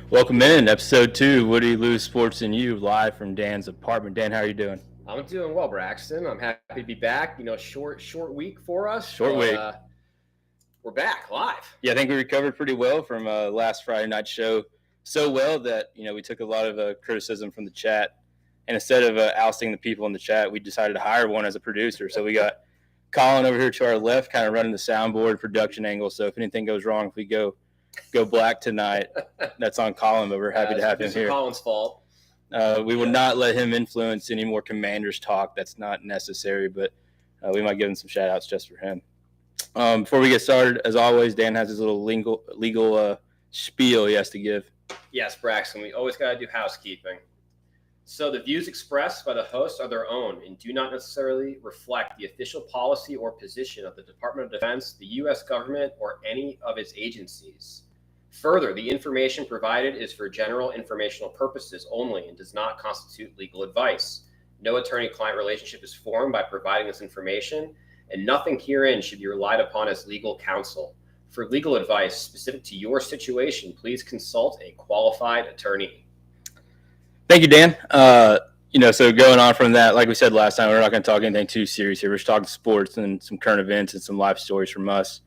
Welcome in, episode 2, Woody Lou Sports and You, live from Dan's apartment. Dan, how are you doing? I'm doing well, Braxton. I'm happy to be back. Short week for us. Short week. We're back live. Yeah, I think we recovered pretty well from last Friday night show. So well that, we took a lot of criticism from the chat. And instead of ousting the people in the chat, we decided to hire one as a producer. So we got Colin over here to our left, kind of running the soundboard production angle. So if anything goes wrong, if we go black tonight, that's on Colin, but we're happy to have him here. It's Colin's fault. We will not let him influence any more Commanders talk. That's not necessary, but we might give him some shout outs just for him. Before we get started, as always, Dan has his little legal spiel he has to give. Yes, Braxton, we always got to do housekeeping. So the views expressed by the host are their own and do not necessarily reflect the official policy or position of the Department of Defense, the U.S. government, or any of its agencies. Further, the information provided is for general informational purposes only and does not constitute legal advice. No attorney-client relationship is formed by providing this information, and nothing herein should be relied upon as legal counsel. For legal advice specific to your situation, please consult a qualified attorney. Thank you, Dan. So going on from that, like we said last time, we're not going to talk anything too serious here. We're just talking sports and some current events and some life stories from us.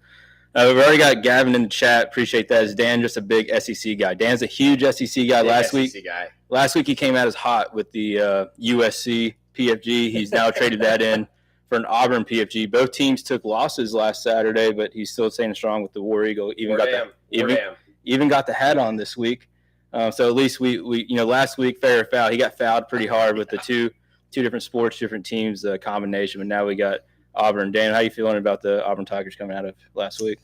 We've already got Gavin in the chat. Appreciate that. Is Dan just a big SEC guy? Dan's a huge SEC guy. Last week he came out as hot with the USC PFG. He's now traded that in for an Auburn PFG. Both teams took losses last Saturday, but he's still staying strong with the War Eagle. Even got the hat on this week. So at least we last week, fair or foul, he got fouled pretty hard with the two different sports, different teams combination. But now we got Auburn. Dan, how you feeling about the Auburn Tigers coming out of last week?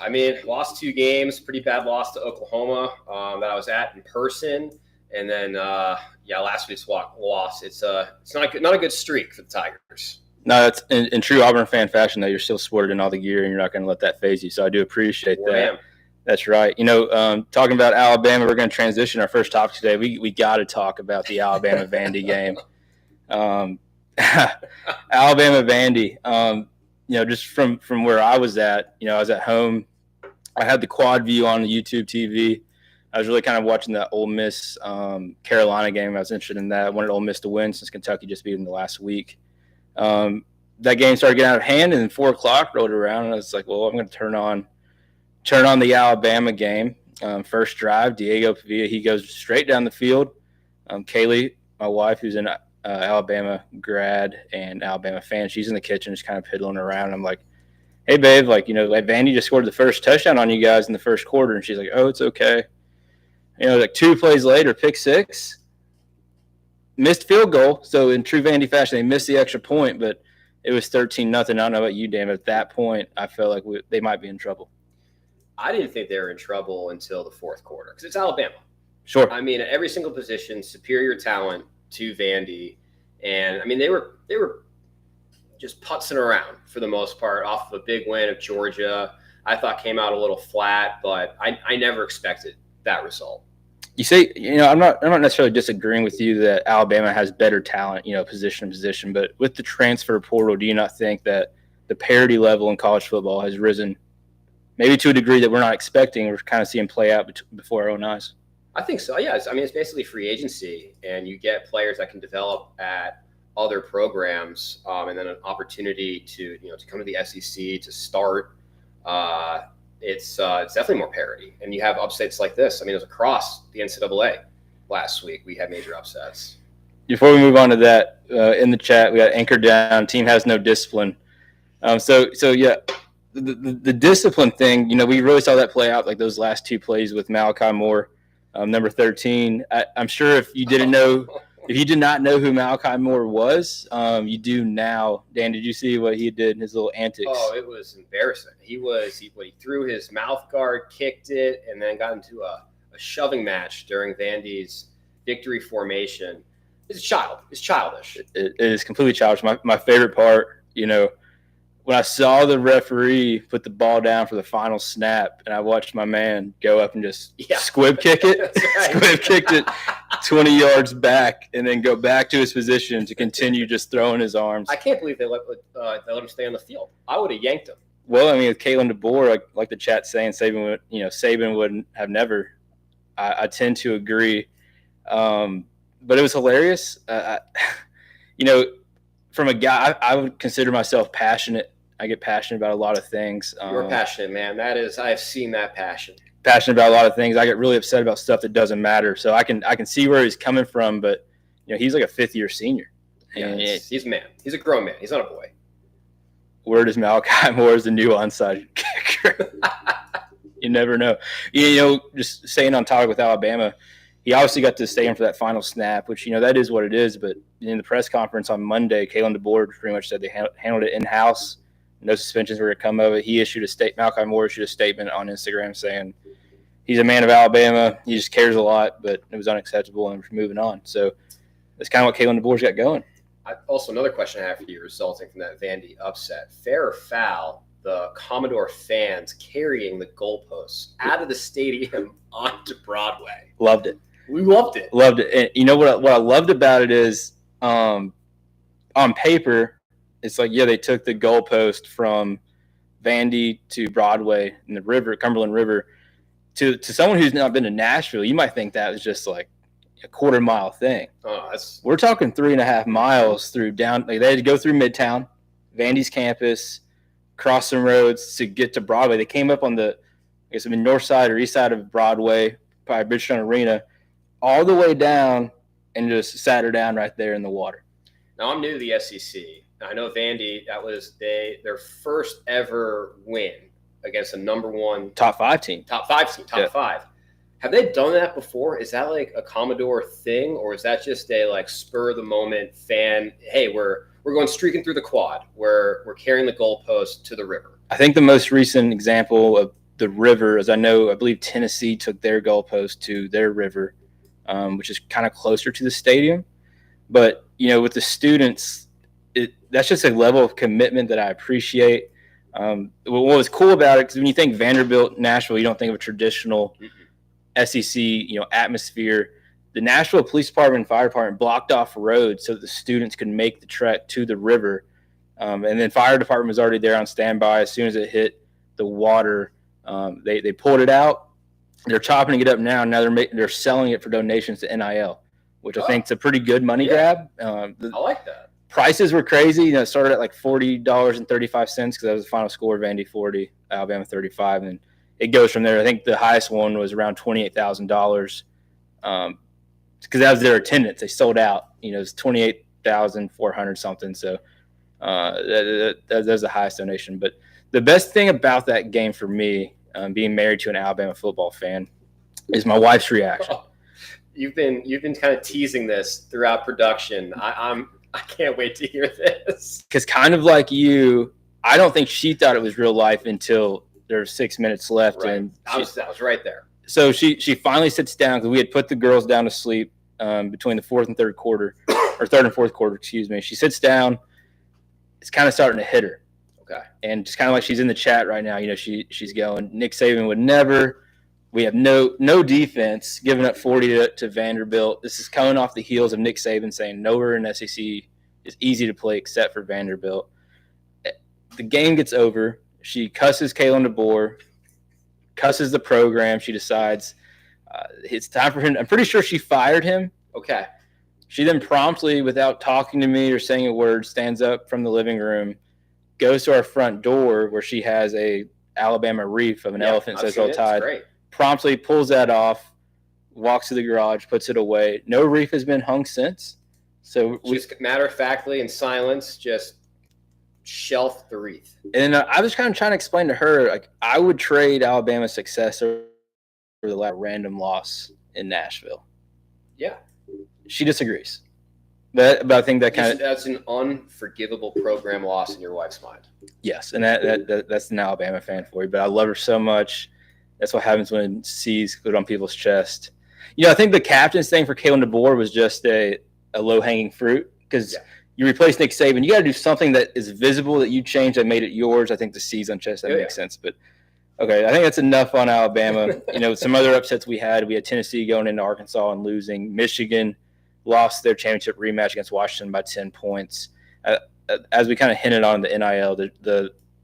I mean, lost 2 games, pretty bad loss to Oklahoma that I was at in person, and then last week's loss. It's not a good streak for the Tigers. No, it's in true Auburn fan fashion that you're still sported in all the gear and you're not going to let that phase you. So I do appreciate that. That's right. Talking about Alabama, we're going to transition our first topic today. We got to talk about the Alabama Vandy game. Alabama Vandy, just from where I was at, I was at home. I had the quad view on the YouTube TV. I was really kind of watching the Ole Miss Carolina game. I was interested in that. I wanted Ole Miss to win since Kentucky just beat them the last week. That game started getting out of hand, and then 4 o'clock rolled around, and I was like, well, I'm going to turn on the Alabama game. First drive, Diego Pavia, he goes straight down the field. Kaylee, my wife, who's an Alabama grad and Alabama fan, she's in the kitchen just kind of piddling around. I'm like, hey, babe, Vandy just scored the first touchdown on you guys in the first quarter. And she's like, oh, it's okay. 2 plays later, pick 6, missed field goal. So in true Vandy fashion, they missed the extra point, but it was 13-0. I don't know about you, Dan, but at that point, I felt like they might be in trouble. I didn't think they were in trouble until the fourth quarter because it's Alabama. Sure. I mean, at every single position, superior talent to Vandy, and I mean they were just putzing around for the most part off of a big win of Georgia. I thought came out a little flat, but I never expected that result. You say, I'm not necessarily disagreeing with you that Alabama has better talent, position to position, but with the transfer portal, do you not think that the parity level in college football has risen maybe to a degree that we're not expecting? We're kind of seeing play out before our own eyes. I think so, yes. I mean, it's basically free agency, and you get players that can develop at other programs, and then an opportunity to come to the SEC to start. It's definitely more parity, and you have upsets like this. I mean, it was across the NCAA last week. We had major upsets. Before we move on to that, in the chat, we got Anchor Down. Team has no discipline. So yeah. The discipline thing, we really saw that play out like those last 2 plays with Malachi Moore, number 13. I'm sure if you did not know who Malachi Moore was, you do now. Dan, did you see what he did in his little antics? Oh, it was embarrassing. He threw his mouth guard, kicked it, and then got into a shoving match during Vandy's victory formation. It's childish. It is completely childish. My favorite part, when I saw the referee put the ball down for the final snap, and I watched my man go up and just squib kick it, right. Squib kicked it 20 yards back, and then go back to his position to continue just throwing his arms. I can't believe they let him stay on the field. I would have yanked him. Well, I mean, with Kalen DeBoer, like the chat's saying, Saban wouldn't have never I tend to agree. But it was hilarious. From a guy, I would consider myself passionate. I get passionate about a lot of things. You're passionate, man. That is, I've seen that passion. Passionate about a lot of things. I get really upset about stuff that doesn't matter. So I can see where he's coming from, but he's like a 5th-year senior. Yeah, he's a man. He's a grown man. He's not a boy. Word is Malachi Moore is the new onside kicker. You never know. Just staying on topic with Alabama, he obviously got to stay in for that final snap, which, that is what it is. But in the press conference on Monday, Kalen DeBoer pretty much said they handled it in-house. No suspensions were to come of it. Malachi Moore issued a statement on Instagram saying he's a man of Alabama. He just cares a lot, but it was unacceptable, and we're moving on. So that's kind of what Kalen DeBoer's got going. Also, another question I have for you resulting from that Vandy upset. Fair or foul, the Commodore fans carrying the goalposts out of the stadium onto Broadway? Loved it. We loved it. Loved it. And what I loved about it is on paper, it's like, they took the goalpost from Vandy to Broadway in the river, Cumberland River. To someone who's not been to Nashville, you might think that was just like a quarter-mile thing. We're talking 3.5 miles through down. Like, they had to go through Midtown, Vandy's campus, cross some roads to get to Broadway. They came up on the north side or east side of Broadway by Bridgestone Arena, all the way down, and just sat her down right there in the water. Now, I'm new to the SEC. I know Vandy, that was their first ever win against a number 1 top 5 team. Top 5. Have they done that before? Is that like a Commodore thing, or is that just a like spur of the moment fan? Hey, we're going streaking through the quad. We're carrying the goalpost to the river. I think the most recent example of the river is I believe Tennessee took their goalpost to their river, which is kind of closer to the stadium. But with the students, that's just a level of commitment that I appreciate. What was cool about it, because when you think Vanderbilt, Nashville, you don't think of a traditional SEC, atmosphere. The Nashville Police Department and Fire Department blocked off roads so that the students could make the trek to the river. And then Fire Department was already there on standby. As soon as it hit the water, they pulled it out. They're chopping it up now. Now they're selling it for donations to NIL, which I think is a pretty good money grab. I like that. Prices were crazy. It started at like $40.35 because that was the final score. Vandy 40, Alabama 35, and it goes from there. I think the highest one was around $28,000 because that was their attendance. They sold out. It was 28,400 something. So that's the highest donation. But the best thing about that game for me, being married to an Alabama football fan, is my wife's reaction. You've been kind of teasing this throughout production. I can't wait to hear this. Because kind of like you, I don't think she thought it was real life until there were 6 minutes left. Right. And I was right there. So she finally sits down because we had put the girls down to sleep between the third and fourth quarter, excuse me. She sits down. It's kind of starting to hit her. Okay. And just kind of like she's in the chat right now, she's going, Nick Saban would never. We have no defense, giving up 40 to Vanderbilt. This is coming off the heels of Nick Saban saying nowhere in SEC is easy to play except for Vanderbilt. The game gets over. She cusses Kalen DeBoer, cusses the program. She decides it's time for him. I'm pretty sure she fired him. Okay. She then promptly, without talking to me or saying a word, stands up from the living room, goes to our front door where she has a Alabama wreath of an elephant says "Roll Tide." Great. Promptly pulls that off, walks to the garage, puts it away. No wreath has been hung since. So just matter-of-factly in silence, just shelf the wreath. And I was kind of trying to explain to her, like, I would trade Alabama's success over the random loss in Nashville. Yeah. She disagrees. But I think that's an unforgivable program loss in your wife's mind. Yes, and that's an Alabama fan for you. But I love her so much. That's what happens when C's put on people's chest. I think the captain's thing for Kalen DeBoer was just a low-hanging fruit because you replace Nick Saban. You got to do something that is visible that you changed that made it yours. I think the C's on chest, that makes sense. But, okay, I think that's enough on Alabama. Some other upsets we had Tennessee going into Arkansas and losing. Michigan lost their championship rematch against Washington by 10 points. As we kind of hinted on the NIL,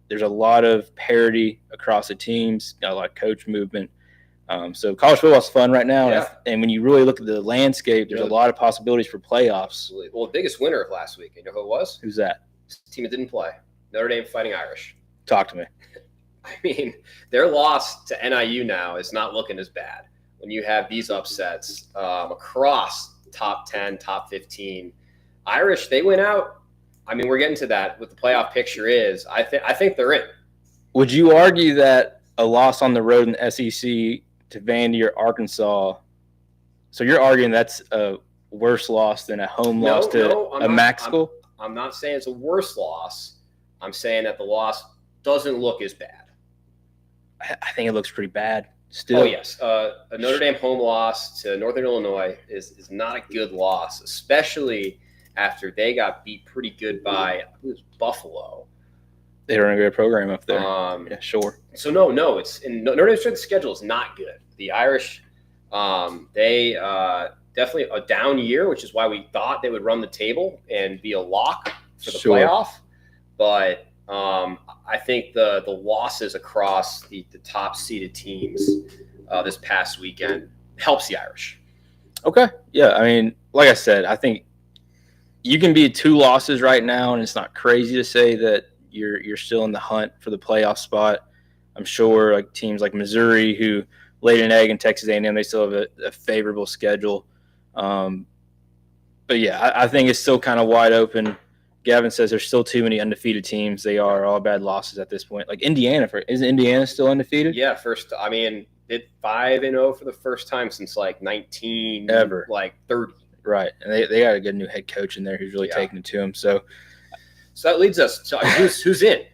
there's a lot of parity across the teams, a lot of coach movement. So college football's fun right now, Yeah. and when you really look at the landscape, there's a lot of possibilities for playoffs. Well, the biggest winner of last week, you know who it was? Who's that? Team that didn't play. Notre Dame Fighting Irish. Talk to me. I mean, their loss to NIU now is not looking as bad when you have these upsets across top 10, top 15. Irish, they went out. I mean, we're getting to that. What the playoff picture is, I think they're in. Would you argue that a loss on the road in the SEC to Vandy or Arkansas, so you're arguing that's a worse loss than a home loss to a MAC school? I'm not saying it's a worse loss. I'm saying that the loss doesn't look as bad. I think it looks pretty bad still. Oh, yes. A Notre Dame home loss to Northern Illinois is not a good loss, especially after they got beat pretty good by, I believe it was Buffalo. They run a great program up there. Yeah, sure. So no, it's in Notre Dame's strength schedule is not good. The Irish, they definitely a down year, which is why we thought they would run the table and be a lock for the playoff. But I think the losses across the top seeded teams this past weekend helps the Irish. Okay. Yeah. I mean, like I said, I think you can be 2 losses right now, and it's not crazy to say that you're still in the hunt for the playoff spot. I'm sure like teams like Missouri, who laid an egg, in Texas A&M, they still have a favorable schedule. But yeah, I think it's still kind of wide open. Gavin says there's still too many undefeated teams. They are all bad losses at this point. Like Indiana, isn't Indiana still undefeated? Yeah, did 5-0 for the first time since like 30. Right, and they got a good new head coach in there who's really taking it to him. So that leads us to who's in.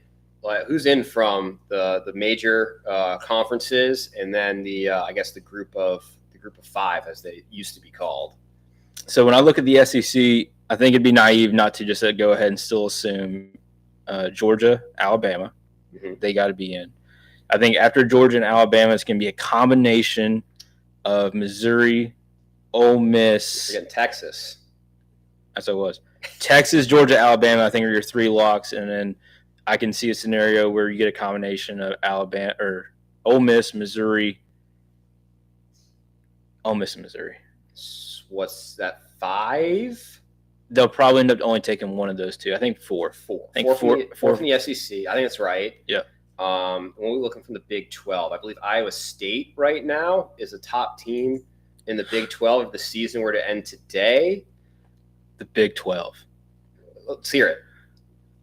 Like, who's in from the major conferences, and then I guess the group of 5 as they used to be called. So when I look at the SEC, I think it'd be naive not to just go ahead and still assume Georgia, Alabama. Mm-hmm. They got to be in. I think after Georgia and Alabama, it's going to be a combination of Missouri, Ole Miss. Again, Texas. That's what it was. Texas, Georgia, Alabama, I think are your 3 locks. And then I can see a scenario where you get a combination of Alabama or Ole Miss, Missouri. Ole Miss and Missouri. What's that, 5? They'll probably end up only taking one of those 2. I think 4. 4. I think 4 from the SEC. I think that's right. Yeah. When we're looking from the Big 12, I believe Iowa State right now is a top team in the Big 12 if the season were to end today. The Big 12. Let's hear it.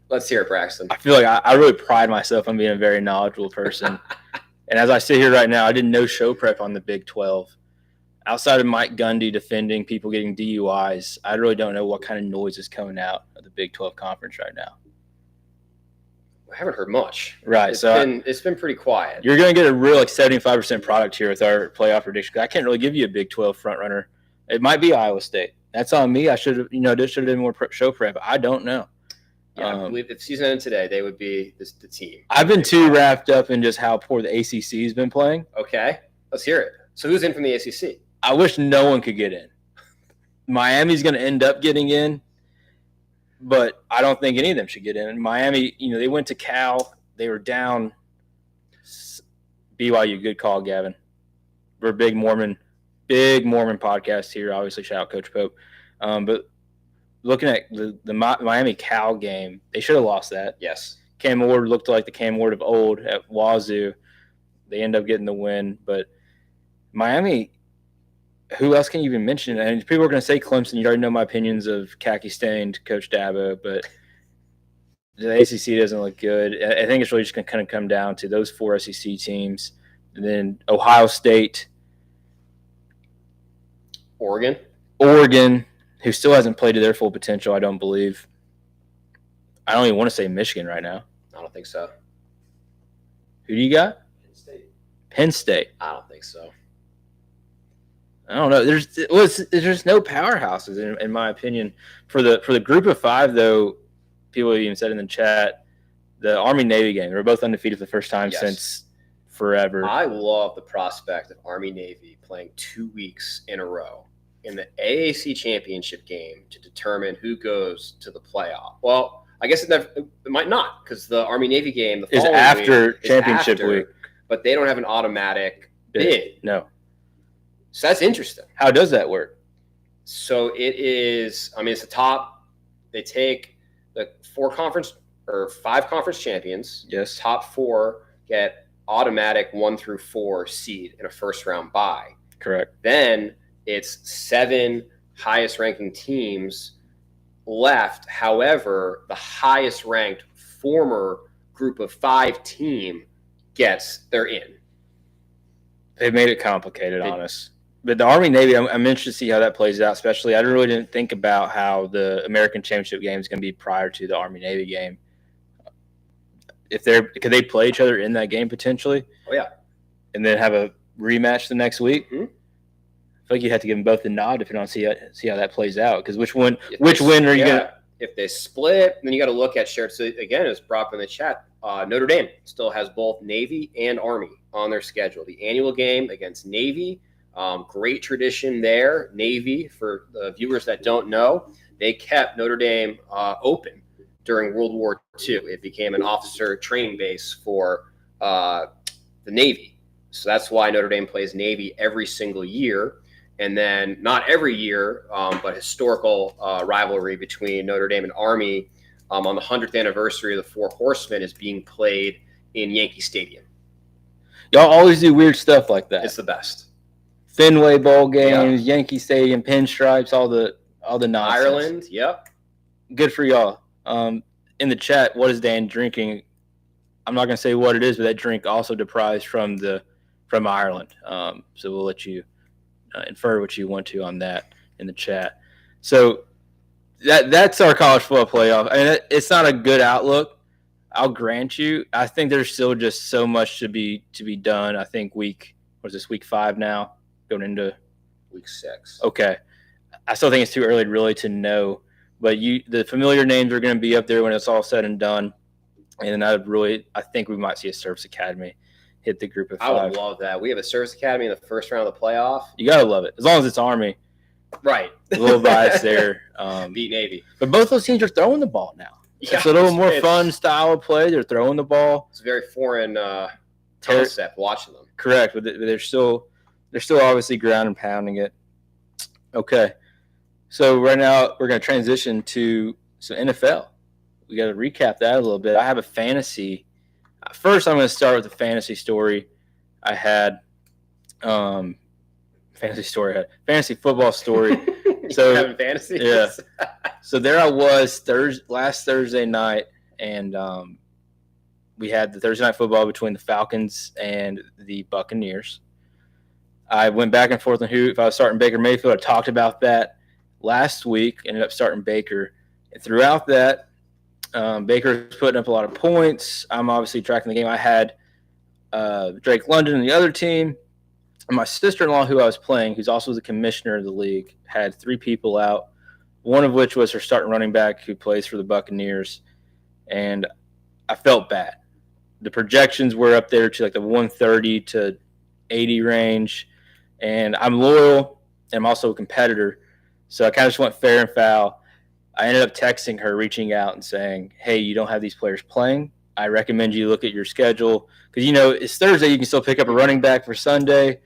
Let's hear it, Braxton. I feel like I really pride myself on being a very knowledgeable person. And as I sit here right now, I did no show prep on the Big 12. Outside of Mike Gundy defending people getting DUIs, I really don't know what kind of noise is coming out of the Big 12 conference right now. I haven't heard much. Right. It's been pretty quiet. You're going to get a real 75% product here with our playoff prediction. I can't really give you a Big 12 front runner. It might be Iowa State. That's on me. I should have, done more show prep. I don't know. Yeah, I believe if the season ended today, they would be the team. I've been too wrapped up in just how poor the ACC has been playing. Okay, let's hear it. So who's in from the ACC? I wish no one could get in. Miami's going to end up getting in, but I don't think any of them should get in. Miami, they went to Cal. They were down. BYU, good call, Gavin. We're a big Mormon podcast here. Obviously, shout out Coach Pope. But looking at the Miami Cal game, they should have lost that. Yes. Cam Ward looked like the Cam Ward of old at Wazoo. They end up getting the win. But Miami, who else can you even mention? And people are going to say Clemson. You already know my opinions of khaki-stained Coach Dabo, but the ACC doesn't look good. I think it's really just going to kind of come down to those 4 SEC teams. And then Ohio State. Oregon, who still hasn't played to their full potential, I don't believe. I don't even want to say Michigan right now. I don't think so. Who do you got? Penn State. I don't think so. I don't know. There's no powerhouses in my opinion. For the group of 5 though, people even said in the chat, the Army-Navy game. They were both undefeated for the first time since forever. I love the prospect of Army-Navy playing 2 weeks in a row in the AAC championship game to determine who goes to the playoff. Well, I guess it might not, because the Army-Navy game is after championship week. But they don't have an automatic bid. No. So that's interesting. How does that work? So it is, it's the top. They take the 5 conference champions. Yes. Top 4 get automatic 1 through 4 seed in a first round bye. Correct. Then it's 7 highest ranking teams left. However, the highest ranked former group of 5 team they're in. They've made it complicated, honest. But the Army Navy, I'm interested to see how that plays out. Especially, I really didn't think about how the American Championship game is going to be prior to the Army Navy game. Could they play each other in that game potentially? Oh yeah, and then have a rematch the next week. Mm-hmm. I feel like you have to give them both the nod if you don't see how that plays out. Because which win are you going to? If they split, then you got to look at shared. So again, it's brought up in the chat. Notre Dame still has both Navy and Army on their schedule. The annual game against Navy, great tradition there. Navy, for the viewers that don't know, they kept Notre Dame open during World War II. It became an officer training base for the Navy. So that's why Notre Dame plays Navy every single year. And then not every year, but historical rivalry between Notre Dame and Army on the 100th anniversary of the Four Horsemen is being played in Yankee Stadium. Y'all always do weird stuff like that. It's the best. Fenway Bowl games, Yankee Stadium, pinstripes, all the nonsense. Ireland, yep. Good for y'all. In the chat, what is Dan drinking? I'm not going to say what it is, but that drink also deprives from Ireland. So we'll let you infer what you want to on that in the chat. So that's our college football playoff. I mean, it's not a good outlook, I'll grant you. I think there's still just so much to be done. I think week 5 now, going into week 6. Okay. I still think it's too early really to know, but the familiar names are going to be up there when it's all said and done. And I think we might see a service academy hit the group of 5. I would love that. We have a service academy in the first round of the playoff. You got to love it. As long as it's Army. Right. A little bias there. Beat Navy. But both those teams are throwing the ball now. Yeah, it's a little more fun style of play. They're throwing the ball. It's a very foreign concept watching them. Correct. But they're still obviously ground and pounding it. Okay. So right now we're going to transition to some NFL. We got to recap that a little bit. I have a fantasy. First, I'm going to start with a fantasy story I had. Fantasy football story. So having fantasy? Yeah. So there I was last Thursday night, and we had the Thursday night football between the Falcons and the Buccaneers. I went back and forth on who, if I was starting Baker Mayfield. I talked about that last week, ended up starting Baker. And throughout that, Baker was putting up a lot of points. I'm obviously tracking the game. I had Drake London and the other team. And my sister-in-law, who I was playing, who's also the commissioner of the league, had 3 people out, one of which was her starting running back who plays for the Buccaneers. And I felt bad. The projections were up there to like the 130 to 80 range. And I'm loyal, and I'm also a competitor. So I kind of just went fair and foul. I ended up texting her, reaching out and saying, hey, you don't have these players playing. I recommend you look at your schedule. Because, it's Thursday. You can still pick up a running back for Sunday.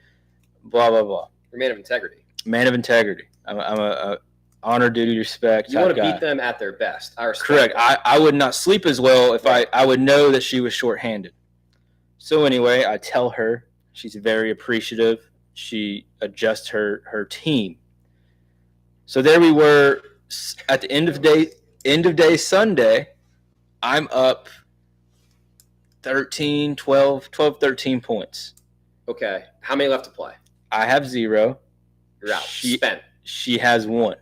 Blah, blah, blah. You're a man of integrity. Man of integrity. I'm a honor, duty, respect. You want to beat them at their best. I respect Correct. that. I would not sleep as well if I would know that she was shorthanded. So anyway, I tell her. She's very appreciative. She adjusts her team. So there we were at the end of day Sunday. I'm up 13 points. Okay. How many left to play? I have 0. You're out. Spent. She has 1.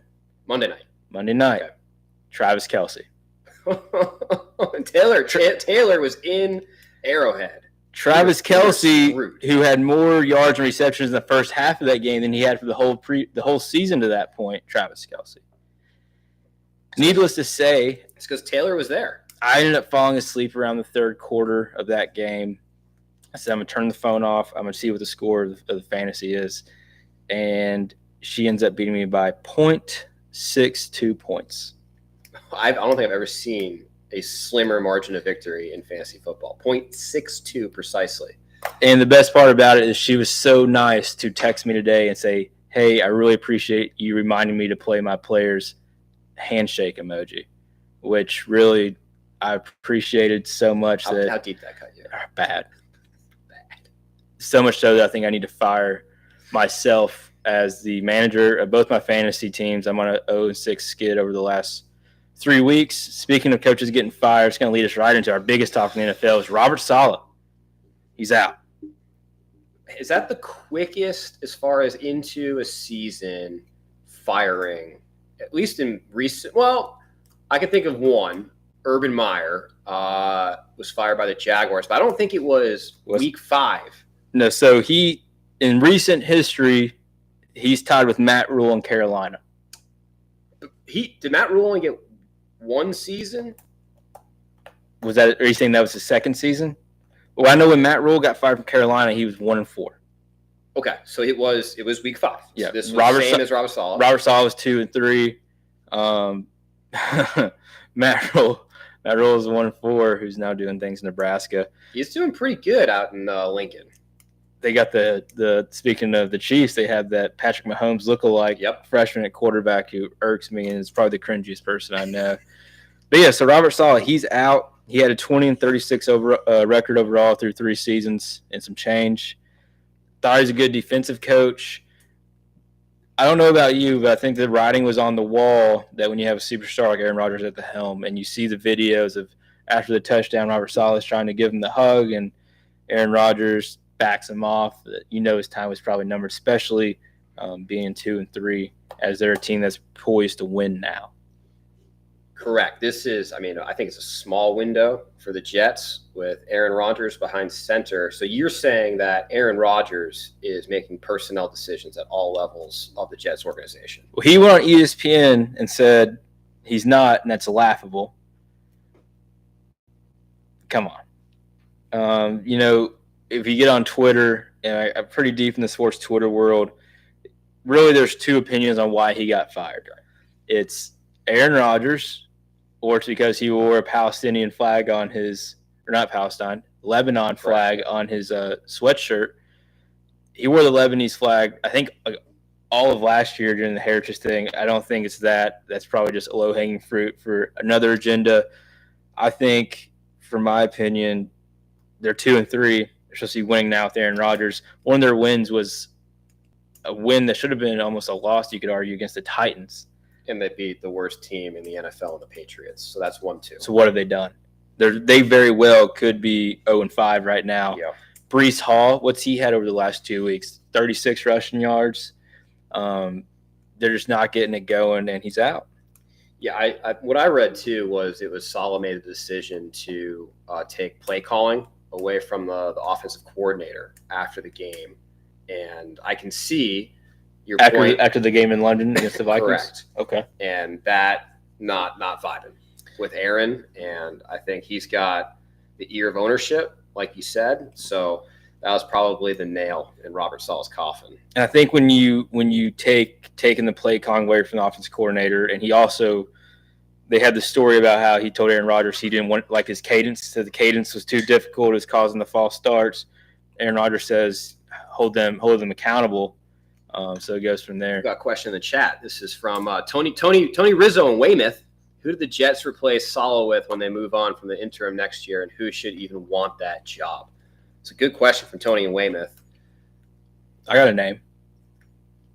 Monday night. Okay. Travis Kelce. Taylor was in Arrowhead. Travis Kelce, who had more yards and receptions in the first half of that game than he had for the whole season to that point. Travis Kelce. Needless to say, it's because Taylor was there. I ended up falling asleep around the third quarter of that game. I said, I'm going to turn the phone off. I'm going to see what the score of the fantasy is. And she ends up beating me by 0.62 points. I don't think I've ever seen a slimmer margin of victory in fantasy football. 0.62 precisely. And the best part about it is she was so nice to text me today and say, hey, I really appreciate you reminding me to play my players' handshake emoji, which really I appreciated so much. How deep that cut you? Bad. So much so that I think I need to fire myself as the manager of both my fantasy teams. I'm on a 0-6 skid over the last 3 weeks. Speaking of coaches getting fired, it's going to lead us right into our biggest talk in the NFL is Robert Saleh. He's out. Is that the quickest as far as into a season firing, at least in recent? Well, I can think of one. Urban Meyer was fired by the Jaguars, but I don't think it was week 5. No, so in recent history, he's tied with Matt Rule in Carolina. Did Matt Rule only get one season? Are you saying that was his second season? Well, I know when Matt Rule got fired from Carolina, he was 1-4. Okay, so it was week 5. Yeah, so this was the same as Robert Saleh. Robert Saleh was 2-3. Matt Rule is 1-4, who's now doing things in Nebraska. He's doing pretty good out in Lincoln. They got the speaking of the Chiefs, they have that Patrick Mahomes lookalike freshman at quarterback who irks me and is probably the cringiest person I know. But yeah, so Robert Saleh, he's out. He had a 20-36 record overall through 3 seasons and some change. Thought he was a good defensive coach. I don't know about you, but I think the writing was on the wall that when you have a superstar like Aaron Rodgers at the helm and you see the videos of after the touchdown, Robert Saleh is trying to give him the hug and Aaron Rodgers backs him off, you know his time was probably numbered, especially being 2-3 as they're a team that's poised to win now. Correct. I think it's a small window for the Jets with Aaron Rodgers behind center. So you're saying that Aaron Rodgers is making personnel decisions at all levels of the Jets organization? Well, he went on ESPN and said he's not, and that's laughable. Come on. If you get on Twitter, and I'm pretty deep in the sports Twitter world, really there's 2 opinions on why he got fired. It's Aaron Rodgers, or it's because he wore a Palestinian flag on his – or not Palestine, Lebanon flag on his sweatshirt. He wore the Lebanese flag, I think, all of last year during the Heritage thing. I don't think it's that. That's probably just a low-hanging fruit for another agenda. I think, for my opinion, they're 2-3. They're supposed to be winning now with Aaron Rodgers. One of their wins was a win that should have been almost a loss, you could argue, against the Titans. And they beat the worst team in the NFL and the Patriots. So that's 1-2. So what have they done? They very well could be 0-5 right now. Yeah. Breece Hall, what's he had over the last 2 weeks? 36 rushing yards. They're just not getting it going, and he's out. Yeah, what I read too was it was Saleh made a decision to take play calling away from the offensive coordinator after the game, and I can see your point after the game in London against the Vikings. Correct. Okay, and that not vibing with Aaron, and I think he's got the ear of ownership, like you said. So that was probably the nail in Robert Saleh's coffin. And I think when you taking the play calling away from the offensive coordinator, and they had the story about how he told Aaron Rodgers he didn't want his cadence, so the cadence was too difficult, it was causing the false starts. Aaron Rodgers says hold them accountable. So it goes from there. We've got a question in the chat. This is from Tony Rizzo in Weymouth. Who did the Jets replace Saleh with when they move on from the interim next year, and who should even want that job? It's a good question from Tony in Weymouth. I got a name.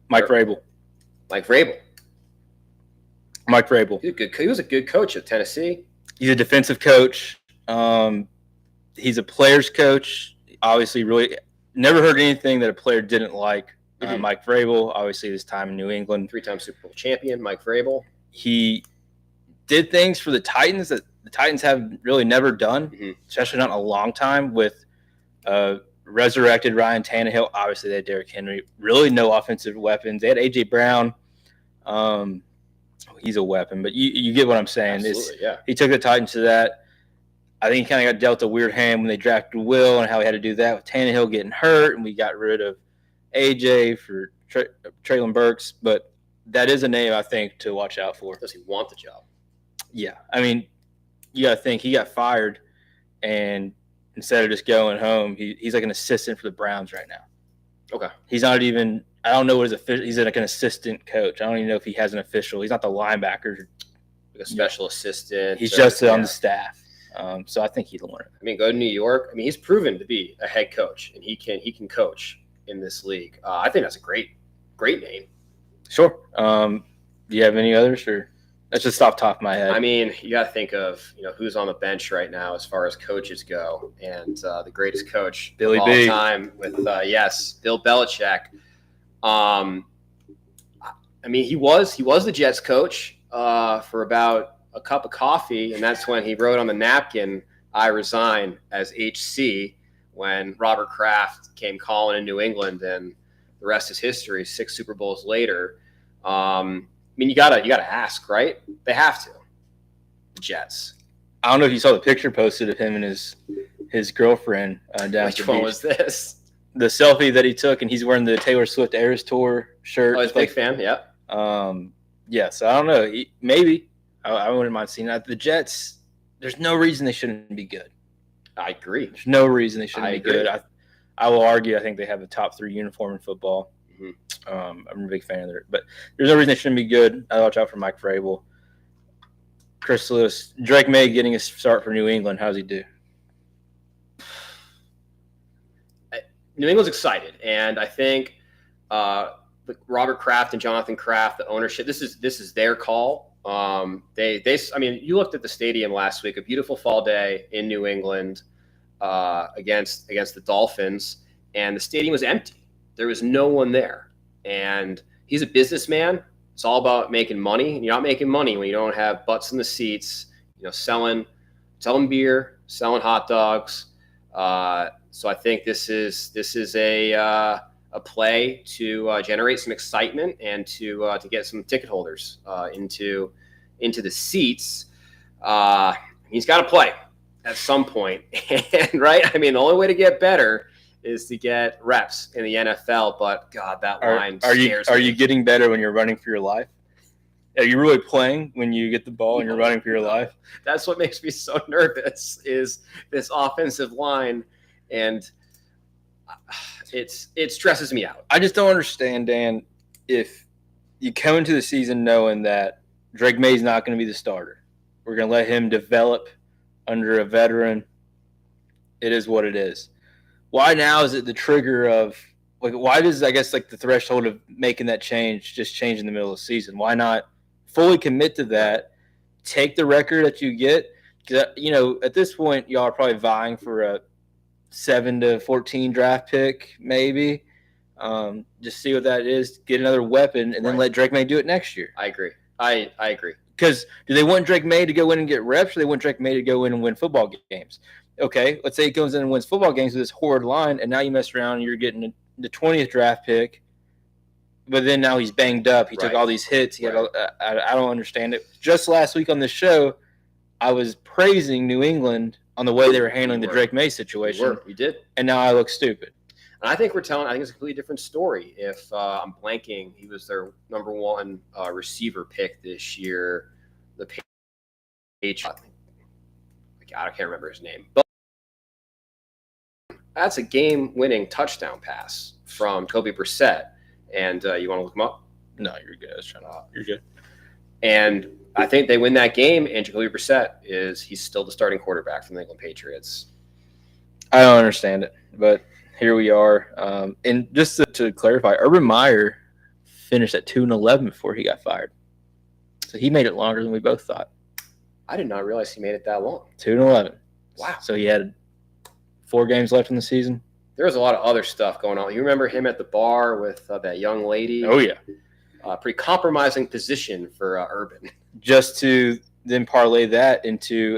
Mike Vrabel. Mike Vrabel. Mike Vrabel. He was a good coach at Tennessee. He's a defensive coach. He's a player's coach. Obviously, really never heard anything that a player didn't like. Mike Vrabel, obviously, his time in New England. 3-time Super Bowl champion, Mike Vrabel. He did things for the Titans that the Titans have really never done, especially not in a long time, with resurrected Ryan Tannehill. Obviously, they had Derrick Henry. Really no offensive weapons. They had A.J. Brown. He's a weapon, but you get what I'm saying. Absolutely, yeah. He took the Titans to that. I think he kind of got dealt a weird hand when they drafted Will and how he had to do that with Tannehill getting hurt, and we got rid of AJ for Traylon Burks. But that is a name, I think, to watch out for. Does he want the job? Yeah. I mean, you got to think he got fired, and instead of just going home, he's like an assistant for the Browns right now. Okay. He's not even – I don't know what his official – he's like an assistant coach. I don't even know if he has an official. He's not the linebacker. Like a special assistant. He's just on the staff. So I think he'd learn. I mean, go to New York. I mean, he's proven to be a head coach, and he can coach in this league. I think that's a great name. Sure. Do you have any others, or that's just off the top of my head? I mean, you got to think of who's on the bench right now as far as coaches go, and the greatest coach Billy of all B. time with Bill Belichick. I mean, he was the Jets coach for about a cup of coffee, and that's when he wrote on the napkin, "I resign," as HC, when Robert Kraft came calling in New England, and the rest is history. 6 Super Bowls later. I mean, you gotta ask, right? They have to. The Jets. I don't know if you saw the picture posted of him and his girlfriend down. Which one was this? The selfie that he took, and he's wearing the Taylor Swift Eras Tour shirt. Oh, he's a big fan. Yep. Yeah. So I don't know. Maybe I wouldn't mind seeing that. The Jets. There's no reason they shouldn't be good. I agree. There's no reason they shouldn't be agree. good. I will argue. I think they have the top 3 uniform in football. Mm-hmm. I'm a big fan of it, but there's no reason they shouldn't be good. I watch out for Mike Vrabel, Chris Lewis, Drake May getting a start for New England. How's he do? New England's excited, and I think Robert Kraft and Jonathan Kraft, the ownership, this is their call. I mean, you looked at the stadium last week, a beautiful fall day in New England against the Dolphins, and the stadium was empty. There was no one there, and he's a businessman. It's all about making money, and you're not making money when you don't have butts in the seats. Selling beer, selling hot dogs. So I think this is a play to generate some excitement and to get some ticket holders into the seats. He's got to play at some point, and right. I mean, the only way to get better is to get reps in the NFL. But God, that line scares me. Are you getting better when you're running for your life? Are you really playing when you get the ball and you're running for your life? That's what makes me so nervous is this offensive line, and it stresses me out. I just don't understand, Dan, if you come into the season knowing that Drake May's not going to be the starter. We're going to let him develop under a veteran. It is what it is. Why now is it the trigger of why does, I guess, the threshold of making that change just change in the middle of the season? Why not fully commit to that, take the record that you get? Because, at this point, y'all are probably vying for a 7 to 14 draft pick, maybe. Just see what that is, get another weapon, and then let Drake May do it next year. I agree. I agree. Because do they want Drake May to go in and get reps, or do they want Drake May to go in and win football games? Okay, let's say he goes in and wins football games with this horrid line, and now you mess around and you're getting the 20th draft pick, but then now he's banged up. He took all these hits. I don't understand it. Just last week on the show, I was praising New England on the way they were handling the Drake May situation. We did. And now I look stupid. And I think it's a completely different story. If I'm blanking, he was their number 1 receiver pick this year. The Patriots. I can't remember his name. But that's a game-winning touchdown pass from Kobe Brissett. And you want to look him up? No, you're good. I was trying to. You're good. And I think they win that game, and Jacoby Brissett he's still the starting quarterback for the England Patriots. I don't understand it, but here we are. And just to clarify, Urban Meyer finished at 2-11 before he got fired. So he made it longer than we both thought. I did not realize he made it that long. 2-11. Wow. So he had 4 games left in the season. There was a lot of other stuff going on. You remember him at the bar with that young lady? Oh, yeah. Pretty compromising position for Urban. Just to then parlay that into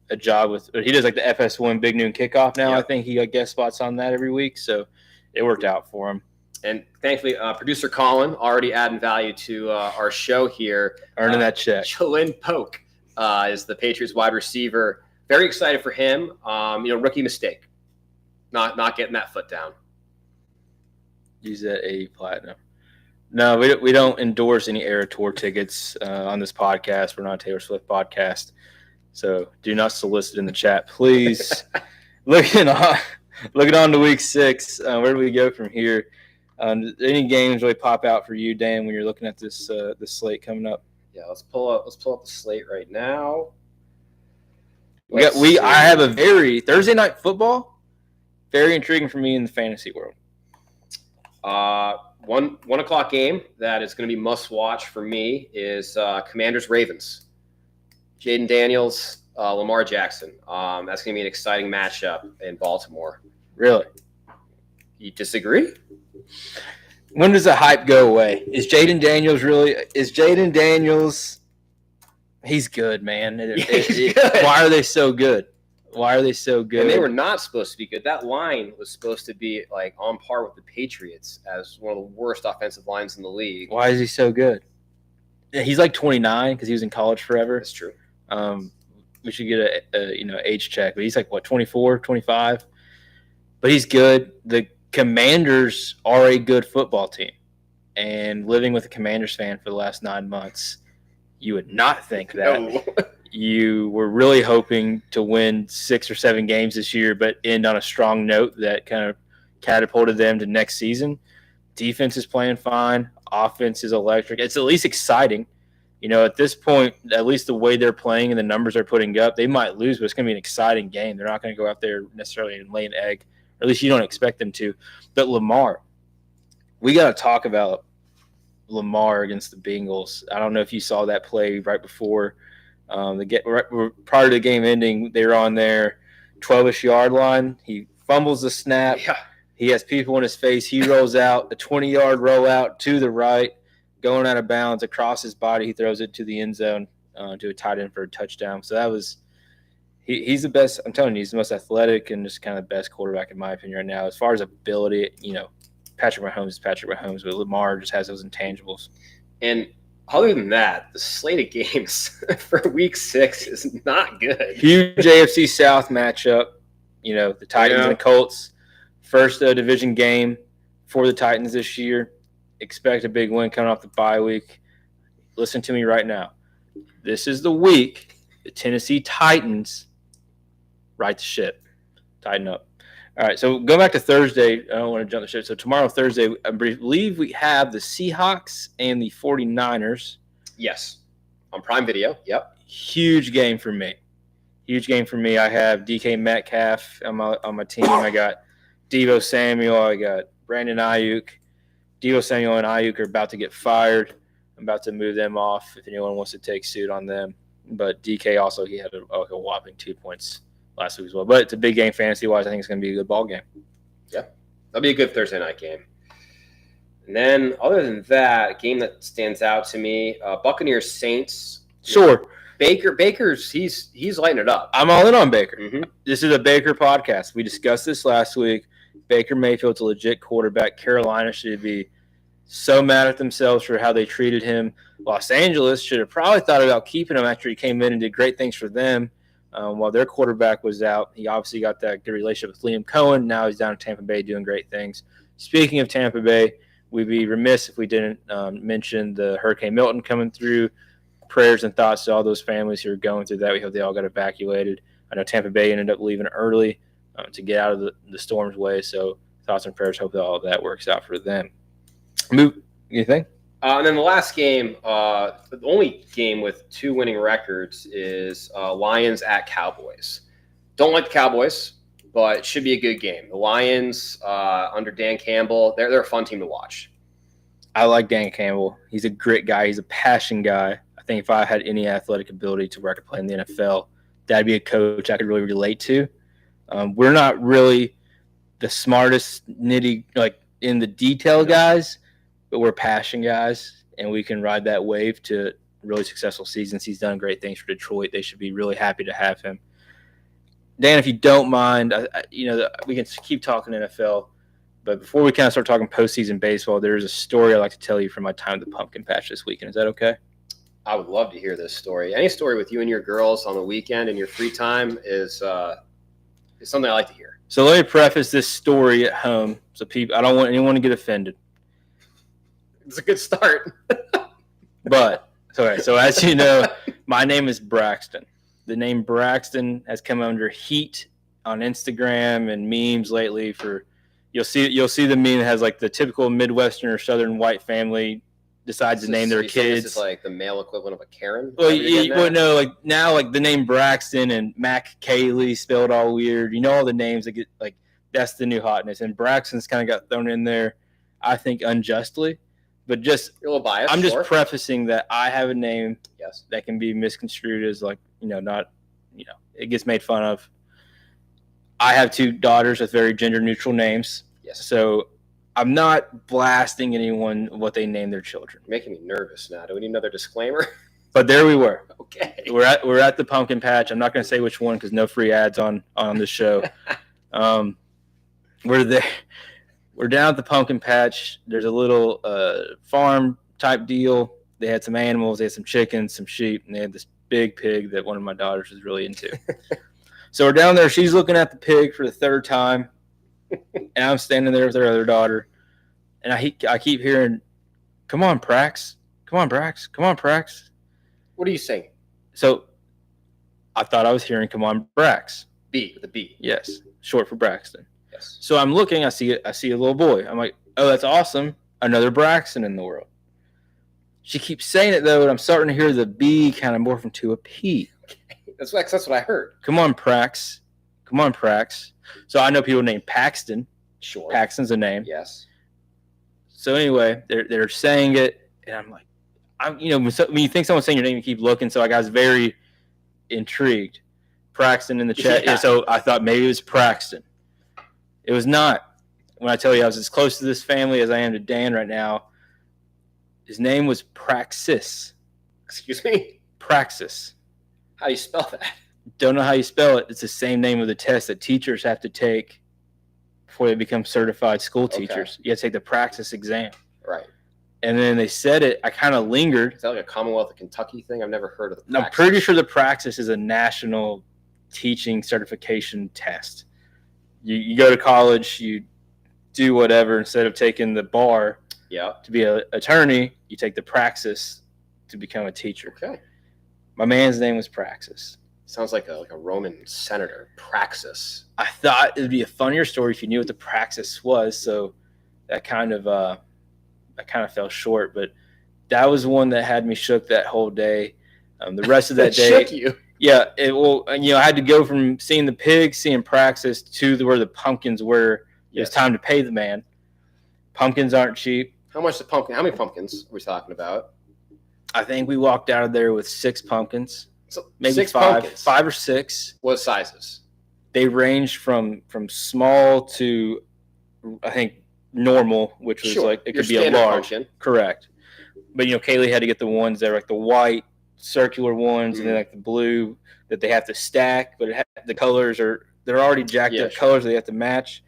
a job with – he does the FS1 Big Noon Kickoff now. Yep. I think he guest spots on that every week. So it worked out for him. And thankfully, producer Colin already adding value to our show here. Earning that check. Jalin Polk is the Patriots wide receiver. Very excited for him. Rookie mistake. Not getting that foot down. Use that A platinum. No, we don't endorse any Era Tour tickets on this podcast. We're not a Taylor Swift podcast. So do not solicit in the chat, please. looking on to week 6, where do we go from here? Any games really pop out for you, Dan, when you're looking at this slate coming up? Yeah, let's pull up the slate right now. I have a very Thursday night football, very intriguing for me in the fantasy world. 1 o'clock game that is going to be must watch for me is Commanders Ravens. Jaden Daniels, Lamar Jackson. That's going to be an exciting matchup in Baltimore. Really? You disagree? When does the hype go away? Is Jaden Daniels? He's good, man. Good. Why are they so good? And they were not supposed to be good. That line was supposed to be like on par with the Patriots as one of the worst offensive lines in the league. Why is he so good? He's like 29 because he was in college forever. That's true. We should get a age check, but he's like 24, 25. But he's good. The Commanders are a good football team, and living with a Commanders fan for the last 9 months, you would not think that. No. You were really hoping to win 6 or 7 games this year, but end on a strong note that kind of catapulted them to next season. Defense is playing fine. Offense is electric. It's at least exciting. At this point, at least the way they're playing and the numbers they're putting up, they might lose, but it's going to be an exciting game. They're not going to go out there necessarily and lay an egg, or at least you don't expect them to. But Lamar, we got to talk about Lamar against the Bengals. I don't know if you saw that play right before prior to the game ending. They were on their 12-ish yard line. He fumbles the snap. Yeah. He has people in his face. He rolls out a 20-yard rollout to the right, going out of bounds across his body. He throws it to the end zone to a tight end for a touchdown. So that was he's the best. I'm telling you, he's the most athletic and just kind of the best quarterback in my opinion right now. As far as ability, Patrick Mahomes is Patrick Mahomes, but Lamar just has those intangibles. And other than that, the slate of games for week 6 is not good. Huge AFC South matchup. The Titans and Colts. First division game for the Titans this year. Expect a big win coming off the bye week. Listen to me right now. This is the week the Tennessee Titans right the ship. Tighten up. All right, so go back to Thursday. I don't want to jump the ship. So tomorrow, Thursday, I believe we have the Seahawks and the 49ers. Yes, on Prime Video. Yep. Huge game for me. I have DK Metcalf on my team. I got Deebo Samuel. I got Brandon Ayuk. Deebo Samuel and Ayuk are about to get fired. I'm about to move them off if anyone wants to take suit on them. But DK also, he had a whopping 2 points last week as well. But it's a big game fantasy-wise. I think it's going to be a good ball game. Yeah, that'll be a good Thursday night game. And then other than that, a game that stands out to me, Buccaneers Saints. Sure. Baker's he's lighting it up. I'm all in on Baker. Mm-hmm. This is a Baker podcast. We discussed this last week. Baker Mayfield's a legit quarterback. Carolina should be so mad at themselves for how they treated him. Los Angeles should have probably thought about keeping him after he came in and did great things for them. While their quarterback was out, he obviously got that good relationship with Liam Cohen. Now he's down in Tampa Bay doing great things. Speaking of Tampa Bay, we'd be remiss if we didn't mention the Hurricane Milton coming through. Prayers and thoughts to all those families who are going through that. We hope they all got evacuated. I know Tampa Bay ended up leaving early to get out of the storm's way. So thoughts and prayers. Hope that all that works out for them. You think? And then the last game, the only game with 2 winning records is Lions at Cowboys. Don't like the Cowboys, but it should be a good game. The Lions under Dan Campbell, they're a fun team to watch. I like Dan Campbell. He's a grit guy. He's a passion guy. I think if I had any athletic ability to where I could play in the NFL, that'd be a coach I could really relate to. We're not really the smartest in the detail guys, but we're passion guys, and we can ride that wave to really successful seasons. He's done great things for Detroit. They should be really happy to have him. Dan, if you don't mind, we can keep talking NFL, but before we kind of start talking postseason baseball, there's a story I'd like to tell you from my time at the Pumpkin Patch this weekend. Is that okay? I would love to hear this story. Any story with you and your girls on the weekend and your free time is something I like to hear. So let me preface this story at home so I don't want anyone to get offended. It's a good start. But, okay, so as you know, my name is Braxton. The name Braxton has come under heat on Instagram and memes lately for you'll see the meme that has like the typical Midwestern or Southern white family decides to name their kids. This is like the male equivalent of a Karen. Well, no, like now, like the name Braxton and Mac Kaylee spelled all weird. You know, all the names that get like that's the new hotness, and Braxton's kind of got thrown in there, I think unjustly, but just you're a little biased. I'm just prefacing that I have a name yes that can be misconstrued as like not it gets made fun of. I have 2 daughters with very gender neutral names, yes, so I'm not blasting anyone what they name their children. You're making me nervous now. Do we need another disclaimer? But there we were. Okay. We're at the pumpkin patch. I'm not going to say which one because no free ads on the show. We're there. We're down at the pumpkin patch. There's a little farm type deal. They had some animals. They had some chickens, some sheep, and they had this big pig that one of my daughters was really into. So we're down there. She's looking at the pig for the 3rd time. And I'm standing there with her other daughter, and I keep hearing, "Come on, Prax! Come on, Prax! Come on, Prax!" What are you saying? So I thought I was hearing "Come on, Brax." B with a B. Yes, short for Braxton. Yes. So I'm looking. I see a little boy. I'm like, "Oh, that's awesome! Another Braxton in the world." She keeps saying it though, and I'm starting to hear the B kind of morph into a P. That's what I heard. Come on, Prax! Come on, Prax! So I know people named Paxton. Sure. Paxton's a name. Yes. So anyway, they're saying it, and I'm like, when you think someone's saying your name, you keep looking. So I was very intrigued. Praxton in the chat. Yeah. So I thought maybe it was Praxton. It was not. When I tell you I was as close to this family as I am to Dan right now, his name was Praxis. Excuse me? Praxis. How do you spell that? Don't know how you spell it. It's the same name of the test that teachers have to take before they become certified school teachers. You have to take the Praxis exam. Right. And then they said it. I kind of lingered. Is that like a Commonwealth of Kentucky thing? I've never heard of the Praxis. I'm pretty sure the Praxis is a national teaching certification test. You go to college, you do whatever. Instead of taking the bar to be an attorney, you take the Praxis to become a teacher. Okay. My man's name was Praxis. Sounds like a Roman senator. Praxis. I thought it would be a funnier story if you knew what the Praxis was. So that kind of fell short. But that was one that had me shook that whole day. The rest of that day, shook you. Yeah. I had to go from seeing the pig, seeing Praxis to where the pumpkins were. It was time to pay the man. Pumpkins aren't cheap. How much the pumpkin? How many pumpkins are we talking about? I think we walked out of there with 6 pumpkins. So maybe 6 5, pumpkins. 5 or 6. What sizes? They range from small to, I think, normal, which was like it could be a large. Pumpkin. Correct. But Kaylee had to get the ones that are like the white circular ones, and then like the blue that they have to stack, but the colors they're already jacked up colors that they have to match.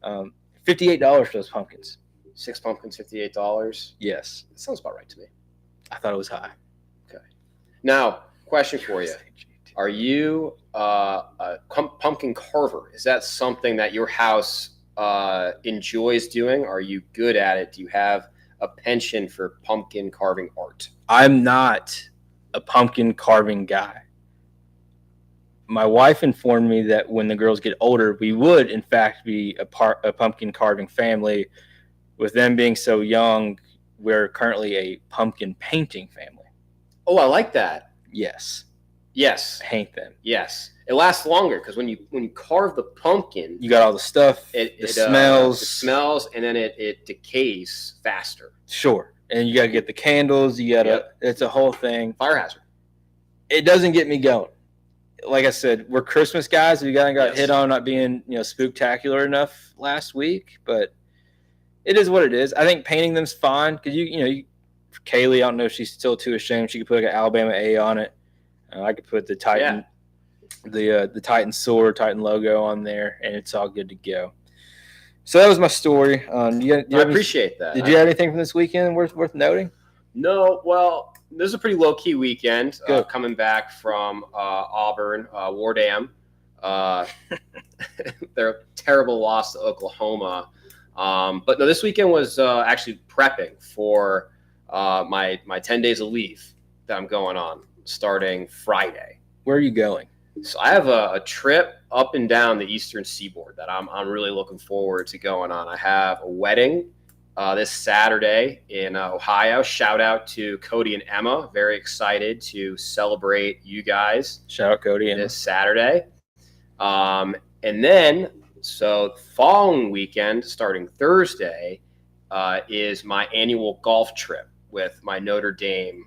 $58 for those pumpkins. 6 pumpkins, $58. Yes, that sounds about right to me. I thought it was high. Okay. Now, question for you: are you a pumpkin carver? Is that something that your house enjoys doing? Are you good at it? Do you have a penchant for pumpkin carving art? I'm not a pumpkin carving guy. My wife informed me that when the girls get older, we would, in fact, be a pumpkin carving family. With them being so young, we're currently a pumpkin painting family. Oh, I like that. Yes. Yes. Paint them. Yes. It lasts longer because when you carve the pumpkin, you got all the stuff, the smells, and then it decays faster. Sure. And you got to get the candles. You got to. It's a whole thing. Fire hazard. It doesn't get me going. Like I said, we're Christmas guys. We got hit on not being spooktacular enough last week, but it is what it is. I think painting them's fine because Kaylee, I don't know if she's still too ashamed. She could put like an Alabama A on it. I could put the Titan, the Titan sword, Titan logo on there, and it's all good to go. So that was my story. I appreciate that. Did you have anything from this weekend worth noting? No. Well, this is a pretty low key weekend. Coming back from Auburn, Wardam, their terrible loss to Oklahoma. But no, this weekend was actually prepping for my 10 days of leave that I'm going on starting Friday. Where are you going? So I have a trip up and down the Eastern Seaboard that I'm really looking forward to going on. I have a wedding this Saturday in Ohio. Shout out to Cody and Emma. Very excited to celebrate you guys. Shout out Cody and this Saturday. And then, so following weekend, starting Thursday, is my annual golf trip with my Notre Dame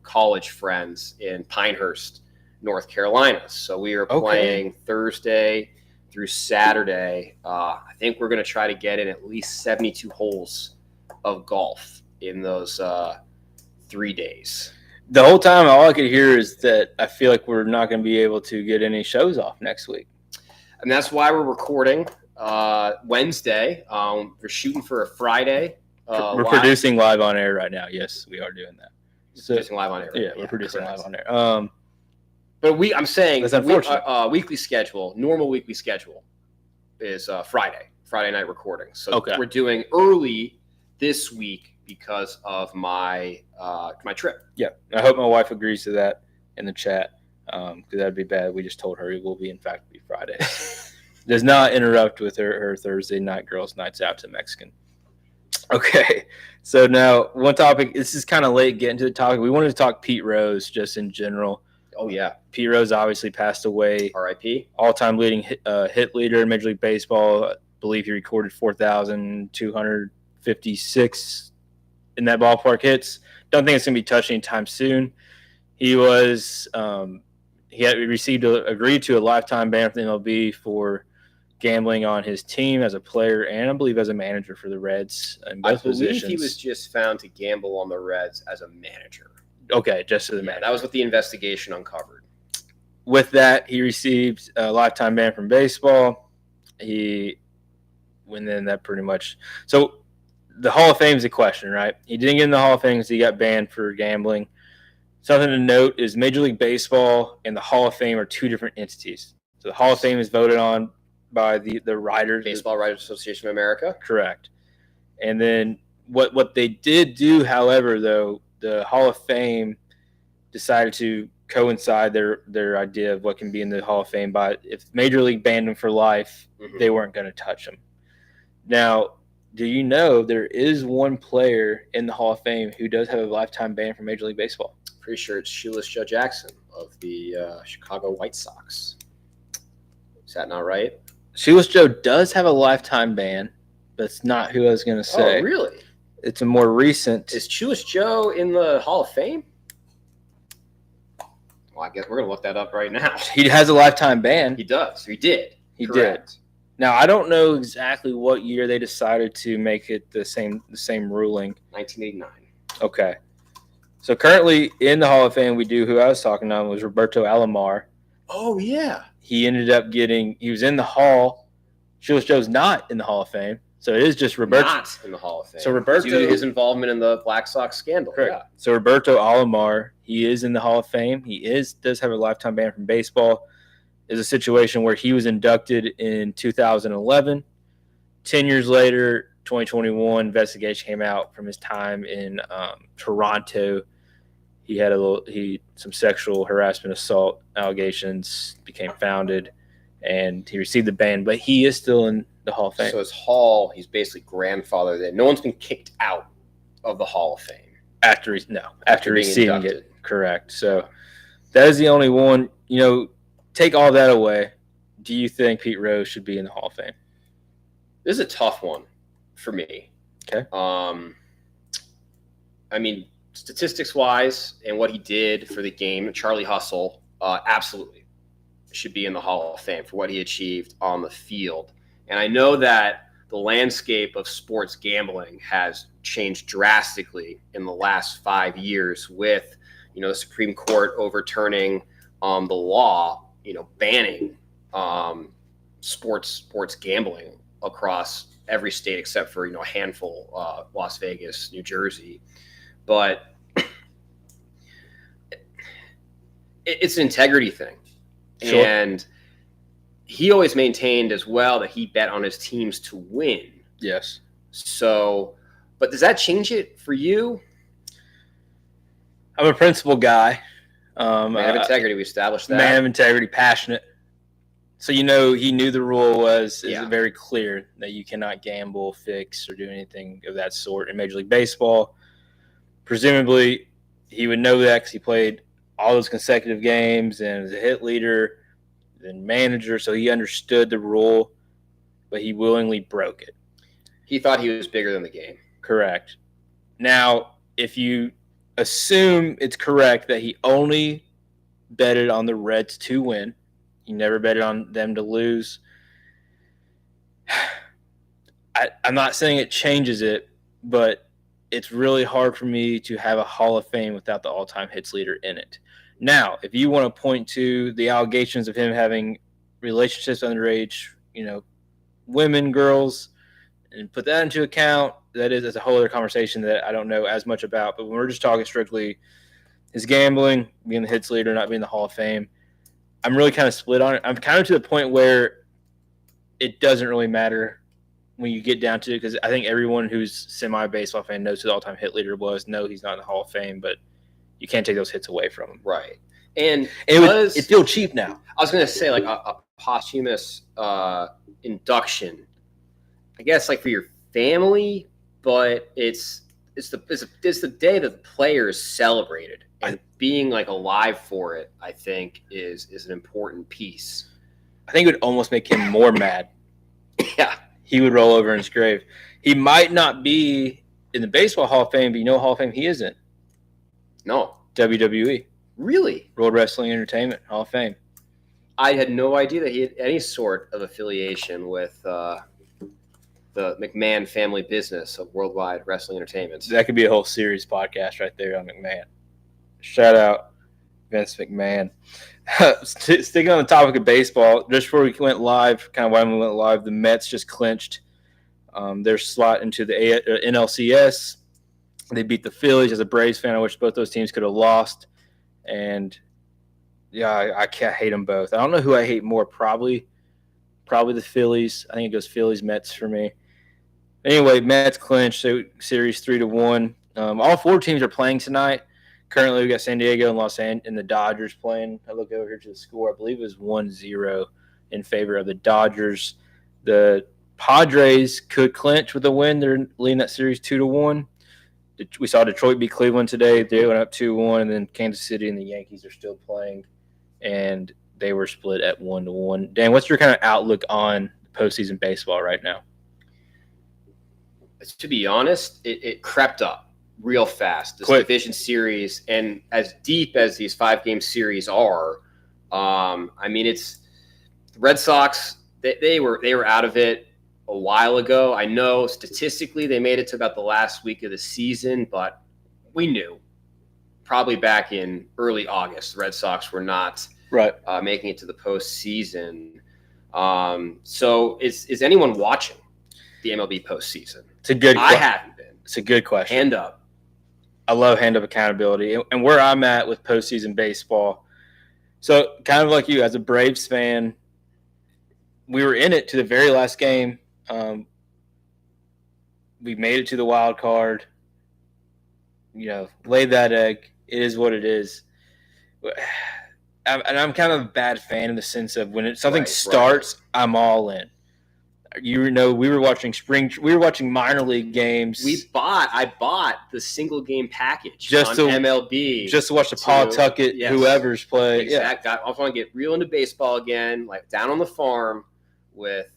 college friends in Pinehurst, North Carolina. So we are playing Thursday through Saturday. I think we're going to try to get in at least 72 holes of golf in those 3 days. The whole time, all I could hear is that I feel like we're not going to be able to get any shows off next week. And that's why we're recording Wednesday. We're shooting for a Friday. We're producing live on air right now. Yes, we are doing that. So, producing live on air. Right? Yeah, we're producing live on air. But I'm saying that's unfortunate. Weekly schedule, normal weekly schedule is Friday night recording. So we're doing early this week because of my trip. Yeah, I hope my wife agrees to that in the chat because that'd be bad. We just told her it will be, in fact, be Friday. Does not interrupt with her Thursday night girls' nights out to Mexican. Okay, so now one topic. This is kind of late getting to the topic. We wanted to talk Pete Rose just in general. Oh, yeah. Pete Rose obviously passed away. R.I.P. All-time leading hit leader in Major League Baseball. I believe he recorded 4,256 in that ballpark hits. Don't think it's going to be touched anytime soon. He was he had agreed to a lifetime ban from the MLB for gambling on his team as a player and I believe as a manager for the Reds in both positions. I believe he was just found to gamble on the Reds as a manager. Okay, just as a manager. That was what the investigation uncovered. With that, he received a lifetime ban from baseball. Then that pretty much. So the Hall of Fame is a question, right? He didn't get in the Hall of Fame because he got banned for gambling. Something to note is Major League Baseball and the Hall of Fame are two different entities. So the Hall of Fame is voted on by the writers. Baseball Writers Association of America. Correct. And then what they did do, however, though, the Hall of Fame decided to coincide their idea of what can be in the Hall of Fame by if Major League banned him for life, they weren't going to touch him. Now, do you know there is one player in the Hall of Fame who does have a lifetime ban from Major League Baseball? Pretty sure it's Shoeless Joe Jackson of the Chicago White Sox. Is that not right? Shoeless Joe does have a lifetime ban, but it's not who I was going to say. Oh, really? It's a more recent. Is Shoeless Joe in the Hall of Fame? Well, I guess we're going to look that up right now. He has a lifetime ban. He does. He did. He did. Now, I don't know exactly what year they decided to make it the same ruling. 1989. Okay. So currently in the Hall of Fame, we do who I was talking on was Roberto Alomar. Oh, yeah. He ended up he was in the Hall. Shoeless Joe's not in the Hall of Fame. So it is just Roberto. Not in the Hall of Fame. So Roberto. Due to his involvement in the Black Sox scandal. Correct. Yeah. So Roberto Alomar, he is in the Hall of Fame. He does have a lifetime ban from baseball. Is a situation where he was inducted in 2011. 10 years later, 2021, investigation came out from his time in Toronto. He had some sexual harassment, assault allegations became founded, and he received the ban. But he is still in the Hall of Fame. So he's basically grandfathered in. No one's been kicked out of the Hall of Fame after receiving inducted. It. Correct. So that is the only one. Take all that away. Do you think Pete Rose should be in the Hall of Fame? This is a tough one for me. Okay. Statistics-wise and what he did for the game, Charlie Hustle, absolutely should be in the Hall of Fame for what he achieved on the field. And I know that the landscape of sports gambling has changed drastically in the last 5 years with, the Supreme Court overturning the law, banning sports gambling across every state except for, a handful, Las Vegas, New Jersey. But it's an integrity thing. Sure. And he always maintained as well that he bet on his teams to win. Yes. So, but does that change it for you? I'm a principled guy. Man of integrity, we established that. Man of integrity, passionate. So, he knew the rule is very clear that you cannot gamble, fix, or do anything of that sort in Major League Baseball. Presumably, he would know that because he played all those consecutive games and was a hit leader and manager, so he understood the rule, but he willingly broke it. He thought he was bigger than the game. Correct. Now, if you assume it's correct that he only betted on the Reds to win, he never betted on them to lose, I'm not saying it changes it, but it's really hard for me to have a Hall of Fame without the all-time hits leader in it. Now, if you want to point to the allegations of him having relationships underage, women, girls, and put that into account, that's a whole other conversation that I don't know as much about. But when we're just talking strictly his gambling, being the hits leader, not being the Hall of Fame, I'm really kind of split on it. I'm kind of to the point where it doesn't really matter when you get down to it, because I think everyone who's semi-baseball fan knows who the all-time hit leader was. No, he's not in the Hall of Fame, but you can't take those hits away from him. Right. And it feels cheap now. I was going to say, like, a posthumous induction, I guess, like, for your family, but it's the day that the players celebrated. And being, like, alive for it, I think, is an important piece. I think it would almost make him more mad. Yeah. He would roll over in his grave. He might not be in the Baseball Hall of Fame, but Hall of Fame he isn't. No. WWE. Really? World Wrestling Entertainment Hall of Fame. I had no idea that he had any sort of affiliation with the McMahon family business of Worldwide Wrestling Entertainment. That could be a whole series podcast right there on McMahon. Shout out Vince McMahon. Sticking on the topic of baseball, just before we went live, kind of when we went live, the Mets just clinched their slot into the NLCS. They beat the Phillies. As a Braves fan, I wish both those teams could have lost. And, yeah, I can't hate them both. I don't know who I hate more. Probably the Phillies. I think it goes Phillies, Mets for me. Anyway, Mets clinched series 3-1. All four teams are playing tonight. Currently, we got San Diego and Los Angeles and the Dodgers playing. I look over here to the score. I believe it was 1-0 in favor of the Dodgers. The Padres could clinch with a win. They're leading that series 2-1. We saw Detroit beat Cleveland today. They went up 2-1, and then Kansas City and the Yankees are still playing, and they were split at 1-1. Dan, what's your kind of outlook on postseason baseball right now? To be honest, it crept up real fast. This division series, and as deep as these 5-game series are, I mean, it's the Red Sox. They were out of it a while ago. I know statistically they made it to about the last week of the season, but we knew probably back in early August the Red Sox were not making it to the postseason. So is anyone watching the MLB postseason? It's a good question. I haven't been. It's a good question. Hand up. I love hand up accountability. And where I'm at with postseason baseball, so kind of like you, as a Braves fan, we were in it to the very last game. We made it to the wild card. Laid that egg. It is what it is. And I'm kind of a bad fan in the sense of when something starts, I'm all in. We were watching minor league games. I bought the single game package just on MLB just to watch the Paul Tuckett, whoever's play. Exactly. I want to get real into baseball again, like down on the farm with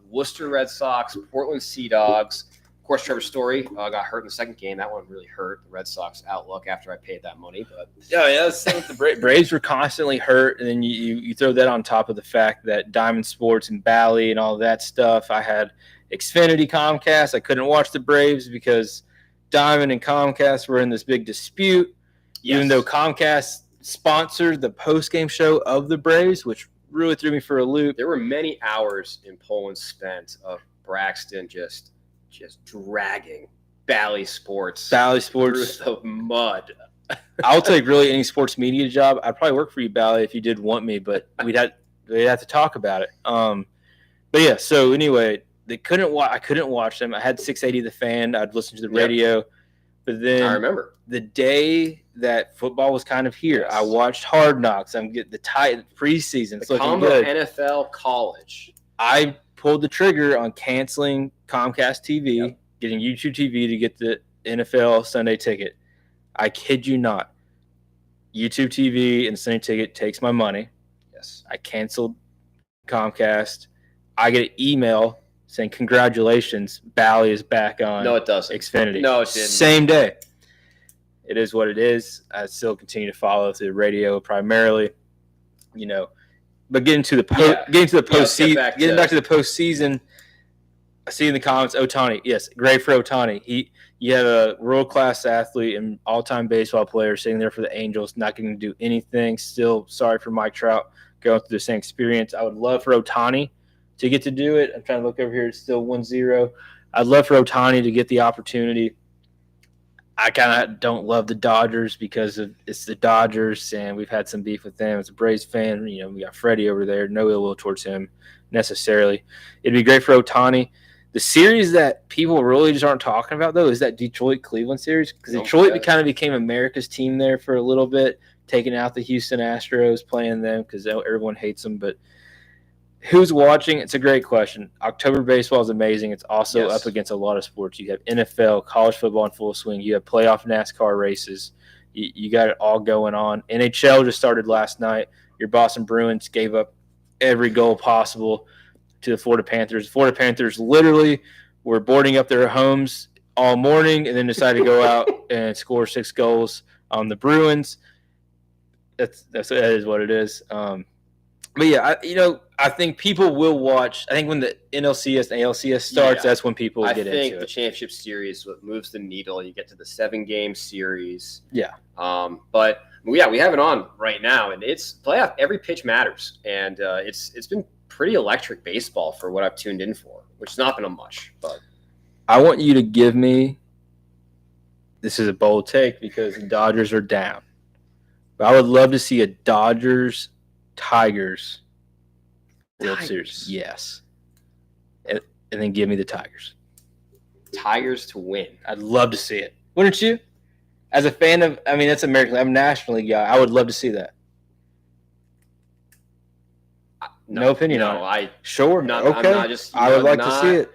Worcester Red Sox, Portland Sea Dogs. Of course, Trevor Story got hurt in the second game. That one really hurt the Red Sox outlook after I paid that money. But the Braves were constantly hurt, and then you throw that on top of the fact that Diamond Sports and Bally and all that stuff. I had Xfinity Comcast. I couldn't watch the Braves because Diamond and Comcast were in this big dispute, even though Comcast sponsored the post-game show of the Braves, which really threw me for a loop. There were many hours in Poland spent of Braxton just dragging Bally Sports through the mud. I'll take really any sports media job. I'd probably work for you, Bally, if you did want me, but we'd have to talk about it. But yeah, so anyway, I couldn't watch them. I had 680 The Fan. I'd listen to the radio. But then I remember the day that football was kind of here. Yes. I watched Hard Knocks. I'm getting the tight preseason. It's The looking combo good. NFL college. I pulled the trigger on canceling Comcast TV, Yep. getting YouTube TV to get the NFL Sunday ticket. I kid you not. YouTube TV and Sunday ticket takes my money. Yes. I canceled Comcast. I get an email saying, congratulations, Bally is back on No, it doesn't. Xfinity. No, it didn't. Same day. It is what it is. I still continue to follow through radio primarily, but getting to the postseason, getting back to the postseason, I see in the comments, Ohtani. Yes, great for Ohtani. You have a world-class athlete and all-time baseball player sitting there for the Angels, not getting to do anything. Still sorry for Mike Trout going through the same experience. I would love for Ohtani to get to do it. I'm trying to look over here. It's still 1-0. I'd love for Ohtani to get the opportunity. I kind of don't love the Dodgers because it's the Dodgers, and we've had some beef with them. As a Braves fan, we got Freddie over there. No ill will towards him necessarily. It'd be great for Ohtani. The series that people really just aren't talking about, though, is that Detroit-Cleveland series, because Detroit kind of became America's team there for a little bit, taking out the Houston Astros, playing them because everyone hates them. But who's watching? It's a great question. October baseball is amazing. It's also up against a lot of sports. You have NFL, college football in full swing. You have playoff NASCAR races. You got it all going on. NHL just started last night. Your Boston Bruins gave up every goal possible to the Florida Panthers. The Florida Panthers literally were boarding up their homes all morning and then decided to go out and score 6 goals on the Bruins. That is what it is. But yeah, I think people will watch. I think when the NLCS and ALCS starts, that's when people get into it. I think the championship series what moves the needle. You get to the 7-game series. Yeah. But we have it on right now, and it's playoff. Every pitch matters, and it's been pretty electric baseball for what I've tuned in for, which has not been much. But I want you to give me. This is a bold take because the Dodgers are down, but I would love to see a Tigers World Series. Yes. And then give me the Tigers. Tigers to win. I'd love to see it. Wouldn't you? As a fan of, that's American. I'm a National League guy. I would love to see that. No opinion on it. Sure. Okay. I would like to see it.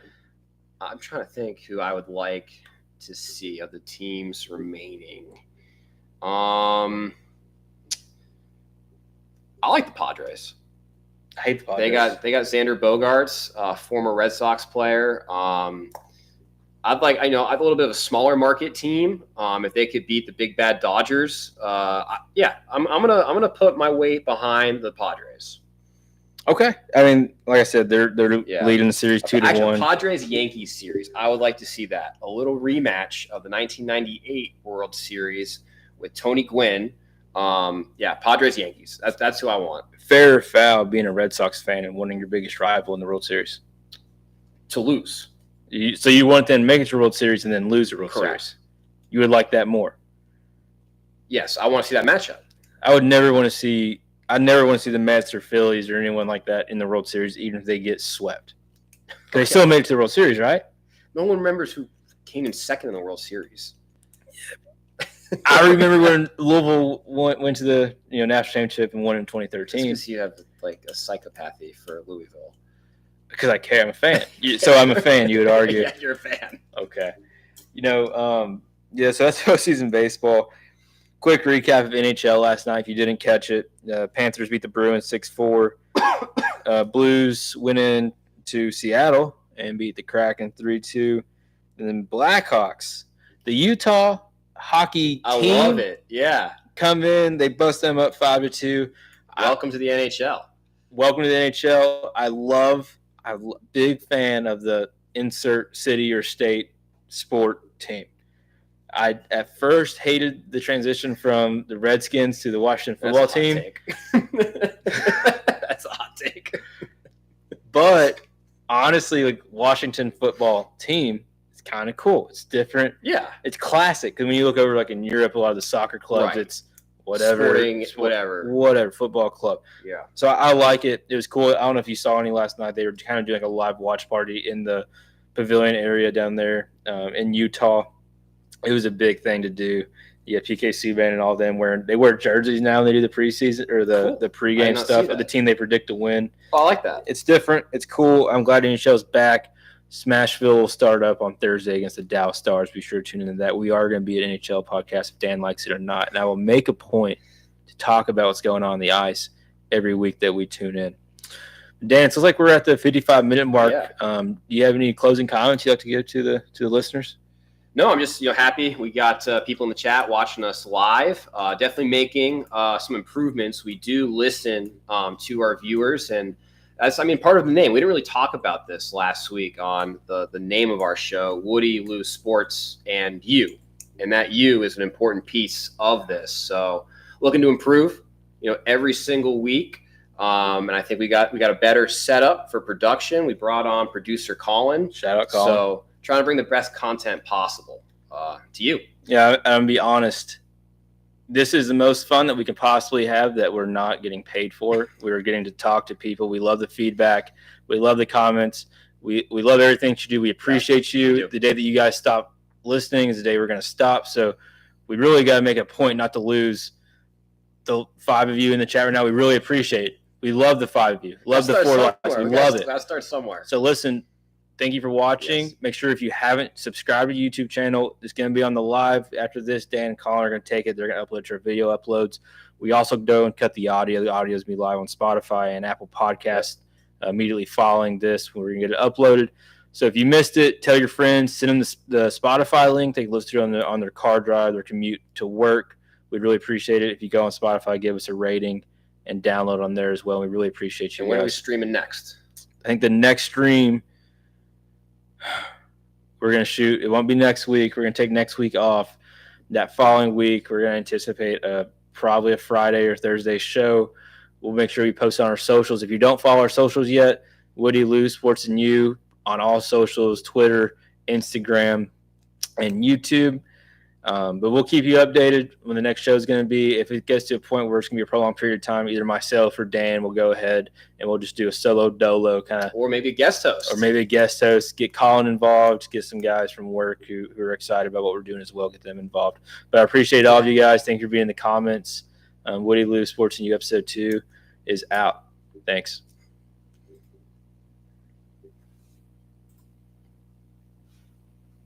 I'm trying to think who I would like to see of the teams remaining. I like the Padres. I hate the Padres. They got Xander Bogaerts, former Red Sox player. I'd like a little bit of a smaller market team. If they could beat the big bad Dodgers, I'm gonna put my weight behind the Padres. Okay, like I said, they're leading the series 2-1. Padres-Yankees series. I would like to see that. A little rematch of the 1998 World Series with Tony Gwynn. Padres-Yankees. That's who I want. Fair or foul being a Red Sox fan and wanting your biggest rival in the World Series? To lose. So you want them to make it to the World Series and then lose the World Correct. Series? You would like that more? Yes, I want to see that matchup. I would never want to see – I never want to see the Mets or Phillies or anyone like that in the World Series, even if they get swept. Because they still made it to the World Series, right? No one remembers who came in second in the World Series. I remember when Louisville went to the national championship and won in 2013. Because you have like a psychopathy for Louisville. Because I care. I'm a fan. So I'm a fan, you would argue. Yeah, you're a fan. Okay. So that's postseason baseball. Quick recap of NHL last night if you didn't catch it. Panthers beat the Bruins 6-4. Blues went in to Seattle and beat the Kraken 3-2. And then Blackhawks, the Utah hockey team. I love it. Yeah. Come in. They bust them up 5-2. Welcome to the NHL. Welcome to the NHL. I'm a big fan of the insert city or state sport team. I at first hated the transition from the Redskins to the Washington football team. That's a hot take. But honestly, like Washington football team, it's kind of cool. It's different. Yeah. It's classic. Because when you look over like in Europe, a lot of the soccer clubs, It's whatever. Whatever, football club. Yeah. So I like it. It was cool. I don't know if you saw any last night. They were kind of doing like a live watch party in the pavilion area down there in Utah. It was a big thing to do. Yeah, PKC band and all them they wear jerseys now. They do the preseason or the pregame stuff of the team they predict to win. Oh, I like that. It's different. It's cool. I'm glad NHL's back. Smashville will start up on Thursday against the Dallas Stars. Be sure to tune into that. We are going to be an NHL podcast if Dan likes it or not. And I will make a point to talk about what's going on the ice every week that we tune in. Dan, it looks like we're at the 55-minute mark. Yeah. Do you have any closing comments you'd like to give to the listeners? No, I'm just happy we got people in the chat watching us live. Definitely making some improvements. We do listen to our viewers, and that's part of the name. We didn't really talk about this last week on the name of our show, Woody, Lou Sports, and You, and that You is an important piece of this. So looking to improve, every single week. And I think we got a better setup for production. We brought on producer Colin. Shout out Colin. So trying to bring the best content possible to you. Yeah, I'm going to be honest. This is the most fun that we can possibly have that we're not getting paid for. We're getting to talk to people. We love the feedback. We love the comments. We love everything that you do. We appreciate you. The day that you guys stop listening is the day we're going to stop. So we really got to make a point not to lose the 5 of you in the chat right now. We really appreciate it. We love the 5 of you. Love the 4 likes. We love it. Gotta start somewhere. So listen, thank you for watching. Yes. Make sure if you haven't subscribed to the YouTube channel, it's going to be on the live after this. Dan and Colin are going to take it. They're going to upload your video uploads. We also go and cut the audio. The audio is going to be live on Spotify and Apple Podcasts immediately following this. We're going to get it uploaded. So if you missed it, tell your friends. Send them the Spotify link. They can listen to it on their car drive, their commute to work. We'd really appreciate it if you go on Spotify, give us a rating, and download on there as well. We really appreciate you. And when are we streaming next? I think the next stream we're going to shoot. It won't be next week. We're going to take next week off. That following week, we're going to anticipate probably a Friday or Thursday show. We'll make sure we post on our socials. If you don't follow our socials yet, Woody, Lou, Sports, and You on all socials, Twitter, Instagram, and YouTube. But we'll keep you updated when the next show is going to be. If it gets to a point where it's going to be a prolonged period of time, either myself or Dan will go ahead and we'll just do a solo dolo kind of. Or maybe a guest host. Get Colin involved, get some guys from work who are excited about what we're doing as well, get them involved. But I appreciate all of you guys. Thank you for being in the comments. Woody, Lou, Sports, and You episode 2 is out. Thanks.